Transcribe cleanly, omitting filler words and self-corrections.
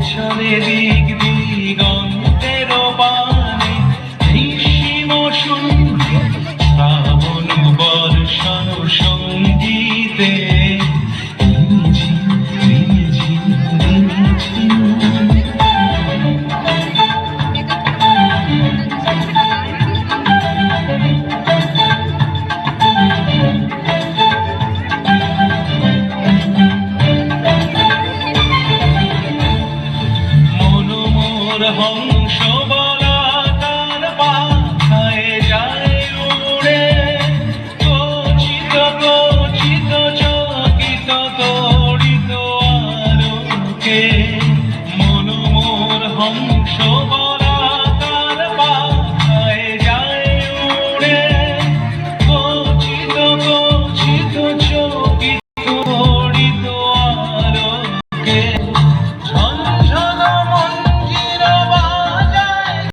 চলে দিক দিগন্তের পানে নিশিম সূর্যে শ্রাবণ বর্ষণ সঙ্গীতে হংস বলা তার পাখায় যায় উড়ে গচিত গচিত চকিত তড়িত আলোকে মনোমোর হংস